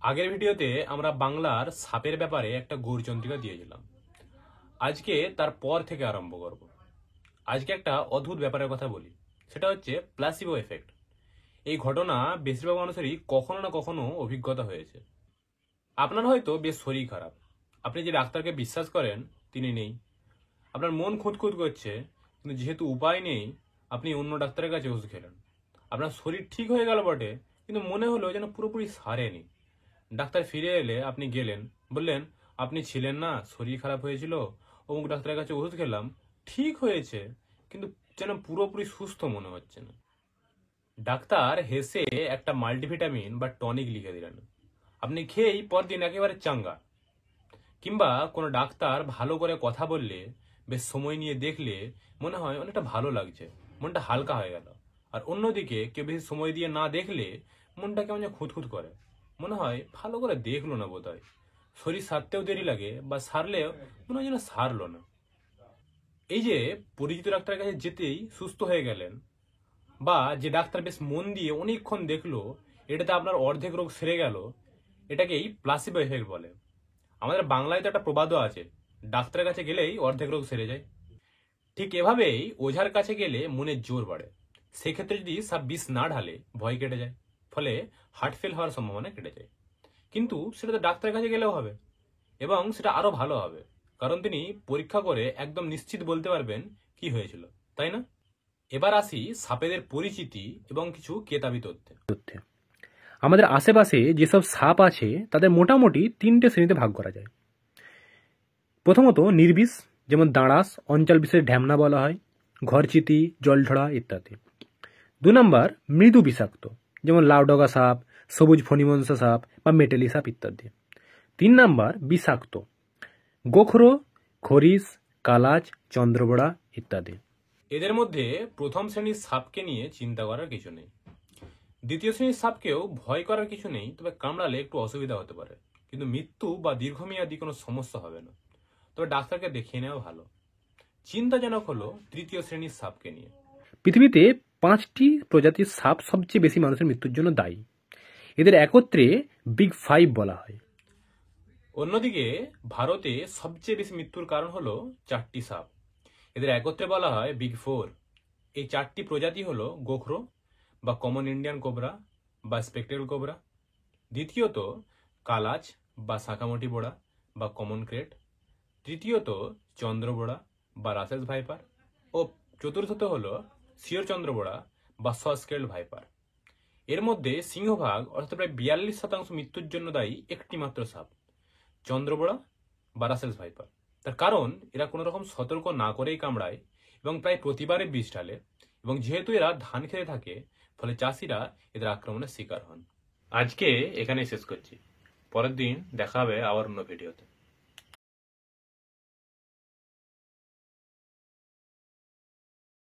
আগের ভিডিওতে আমরা বাংলার সাপের ব্যাপারে একটা গৌরচন্দ্রিকা দিয়েছিলাম। আজকে তার পর থেকে আরম্ভ করব। আজকে একটা অদ্ভুত ব্যাপারের কথা বলি, সেটা হচ্ছে প্লাসিবো এফেক্ট। এই ঘটনা বেশিরভাগ মানুষেরই কখনো না কখনো অভিজ্ঞতা হয়েছে। আপনার হয়তো বেশ শরীর খারাপ, আপনি যে ডাক্তারকে বিশ্বাস করেন তিনি নেই, আপনার মন খুঁতখুত করছে, কিন্তু যেহেতু উপায় নেই আপনি অন্য ডাক্তারের কাছে ওষুধ খেলেন। আপনার শরীর ঠিক হয়ে গেল বটে, কিন্তু মনে হলো যেন পুরোপুরি সারেনি। ডাক্তার ফিরে এলে আপনি গেলেন, বললেন আপনি ছিলেন না, শরীর খারাপ হয়েছিল, অমুক ডাক্তারের কাছে ওষুধ খেলাম, ঠিক হয়েছে, কিন্তু যেন পুরোপুরি সুস্থ মনে হচ্ছে না। ডাক্তার হেসে একটা মাল্টিভিটামিন বা টনিক লিখে দিলেন, আপনি খেয়েই পরদিন একেবারে চাঙ্গা। কিংবা কোনো ডাক্তার ভালো করে কথা বললে, বেশ সময় নিয়ে দেখলে মনে হয় অনেকটা ভালো লাগছে, মনটা হালকা হয়ে গেল। আর অন্যদিকে কেউ বেশি সময় দিয়ে না দেখলে মনটা কেমন যেন খুঁতখুত করে, মনে হয় ভালো করে দেখলো না বোধ হয়, শরীর সারতেও দেরি লাগে, বা সারলেও মনে হয় যেন সারলো না। এই যে পরিচিত ডাক্তারের কাছে যেতেই সুস্থ হয়ে গেলেন, বা যে ডাক্তার বেশ মন দিয়ে অনেকক্ষণ দেখলো, এটাতে আপনার অর্ধেক রোগ সেরে গেল, এটাকেই প্লাসিবো এফেক্ট বলে। আমাদের বাংলায় তো একটা প্রবাদও আছে, ডাক্তারের কাছে গেলেই অর্ধেক রোগ সেরে যায়। ঠিক এভাবেই ওঝার কাছে গেলে মনের জোর বাড়ে, সেক্ষেত্রে যদি সাপ বিষ না ঢালে ভয় কেটে যায়, ফলে হার্ট ফেল হওয়ার সম্ভাবনা কেটে যায়। কিন্তু সেটা তো ডাক্তারের কাছে গেলেও হবে, এবং সেটা আরো ভালো হবে, কারণ তিনি পরীক্ষা করে একদম নিশ্চিত বলতে পারবেন কি হয়েছিল, তাই না? এবার আসি সাপেদের পরিচিতি এবং কিছু কেতাবি তথ্যে। আমাদের আশেপাশে যেসব সাপ আছে তাদের মোটামুটি 3টে শ্রেণীতে ভাগ করা যায়। প্রথমত নির্বিষ, যেমন দাঁড়াস, অঞ্চল বিশেষ ঢ্যামনা বলা হয়, ঘরচিতি, জলঢড়া ইত্যাদি। 2 নম্বর মৃদু বিষাক্ত, যেমন লাউডগা সাপ, সবুজ ফণিমনসা সাপ বা মেটেলি সাপ ইত্যাদি। 3 নম্বর বিষাক্ত, গোখরো, খরিস, কালাজ, চন্দ্রবড়া ইত্যাদি। এদের মধ্যে প্রথম শ্রেণীর সাপকে নিয়ে চিন্তা করার কিছু নেই, দ্বিতীয় শ্রেণীর সাপকেও ভয় করার কিছু নেই, তবে কামড়ালে একটু অসুবিধা হতে পারে, কিন্তু মৃত্যু বা দীর্ঘমেয়াদী কোনো সমস্যা হবে না, তবে ডাক্তারকে দেখিয়ে নেওয়া ভালো। চিন্তাজনক হলো তৃতীয় শ্রেণীর সাপকে নিয়ে। পৃথিবীতে 5টি প্রজাতির সাপ সবচেয়ে বেশি মানুষের মৃত্যুর জন্য দায়ী। এদের একত্রে বিগ 5 বলা হয়। অন্যদিকে ভারতে সবচেয়ে বেশি মৃত্যুর কারণ হলো 4টি সাপ, এদের একত্রে বলা হয় বিগ 4। এই 4টি প্রজাতি হলো গোখরো বা কমন ইন্ডিয়ান কোবরা বা স্পেকট্রাল কোবরা, দ্বিতীয়ত কালাজ বা শাঁখামোটি বোড়া বা কমন ক্রেট, তৃতীয়ত চন্দ্রবোড়া বা রাসেস ভাইপার, ও চতুর্থত হলো শিওর চন্দ্রবোড়া বা সস্কেল ভাইপার। এর মধ্যে সিংহভাগ অর্থাৎ প্রায় 42% মৃত্যুর জন্য দায়ী একটি মাত্র সাপ, চন্দ্রবোড়া বা রাসেলস ভাইপার। তার কারণ এরা কোনো রকম সতর্ক না করেই কামড়ায় এবং প্রায় প্রতিবারে বিষ ঢালে, এবং যেহেতু এরা ধান খেতে থাকে, ফলে চাষিরা এদের আক্রমণের শিকার হন। আজকে এখানেই শেষ করছি, পরের দিন দেখা হবে আবার অন্য ভিডিওতে।